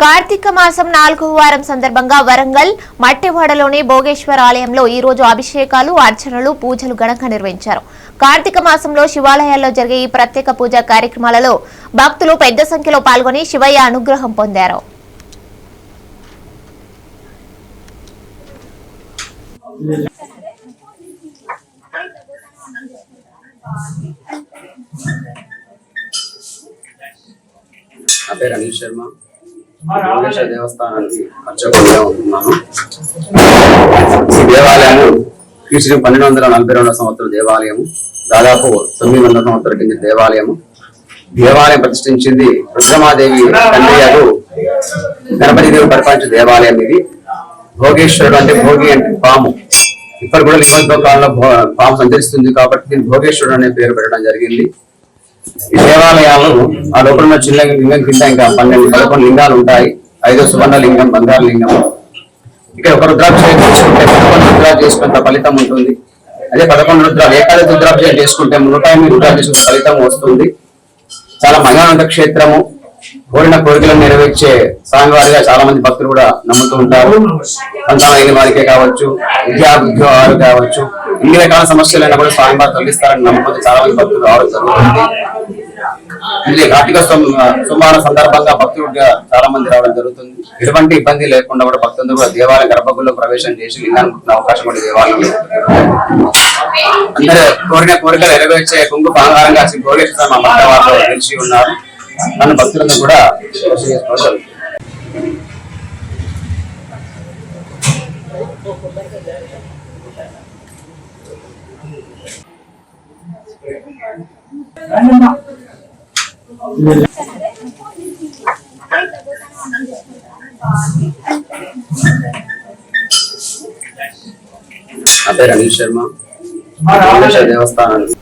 కార్తీక మాసం 4వ వారం సందర్భంగా వరంగల్ మట్టివాడలోని భోగేశ్వర ఆలయంలో ఈ రోజు అభిషేకాలు, అర్చనలు, పూజలు ఘనంగా నిర్వహించారు. కార్తీక మాసంలో శివాలయాల్లో జరిగే ఈ ప్రత్యేక పూజా కార్యక్రమాలలో భక్తులు పెద్ద సంఖ్యలో పాల్గొని శివయ్య అనుగ్రహం పొందారు. నా పేరు అనిల్ శర్మ. భోగేశ్వర దేవస్థానానికి అర్చకుడిగా ఉంటున్నాను. ఈ దేవాలయము క్రీస్తు 1242 సంవత్సరం దేవాలయము, దాదాపు 900 సంవత్సరాల కింద దేవాలయము. దేవాలయం ప్రతిష్ఠించింది రుద్రమాదేవి తండ్రియగు గణపతిదేవి పరిపాలించిన దేవాలయం ఇది. భోగేశ్వరుడు అంటే భోగి అంటే పాము. ఇప్పుడు కూడా లింగోద్భవ పాము సంచరిస్తుంది కాబట్టి దీన్ని భోగేశ్వరుడు అనే పేరు పెట్టడం జరిగింది. ఈ దేవాలయాలు ఆ లోపల ఉన్న చిన్న లింగం కింద ఇంకా 11 లింగాలు ఉంటాయి. 5వ సువర్ణ లింగం, బంగారు లింగం. ఇక్కడ ఒక రుద్రాభిషేకం చేసుకుంటే 11 రుద్రాలు చేసుకున్న ఫలితం ఉంటుంది. అదే 11 రుద్రాలు ఏకాదశి రుద్రాభిషేకం చేసుకుంటే 108 రుద్రాలు చేసుకున్న ఫలితం వస్తుంది. చాలా మహిమానంద క్షేత్రము. కోరిన కోరికలను నెరవేర్చే స్వామివారిగా చాలా మంది భక్తులు కూడా నమ్ముతూ ఉంటారు. సంతానమైన వారికే కావచ్చు, ఉద్యోగాలు కావచ్చు, ఇన్ని రకాల సమస్యలైనా కూడా స్వామివారు తొలగిస్తారని నమ్మకం చాలా మంది భక్తులు రావడం జరుగుతుంది. ఇది కార్తీక సోమవారం సందర్భంగా భక్తులు చాలా మంది రావడం జరుగుతుంది. ఎటువంటి ఇబ్బంది లేకుండా కూడా భక్తులు కూడా దేవాలయం గర్భగుడిలో ప్రవేశం చేసి లింగాన్ని ముట్టిన అవకాశం కూడా దేవాలయం. అందరూ కోరిన కోరికలు నెరవేర్చే కుంగు బంగారంగా భోగేశ్వర మా భక్త వారిలో నిలిచి ఉన్నారు. నన్ను భక్తులందరూ కూడా చేసుకోవాలి. నా పేరు అనిల్ శర్మ. భోగేశ్వర దేవస్థానానికి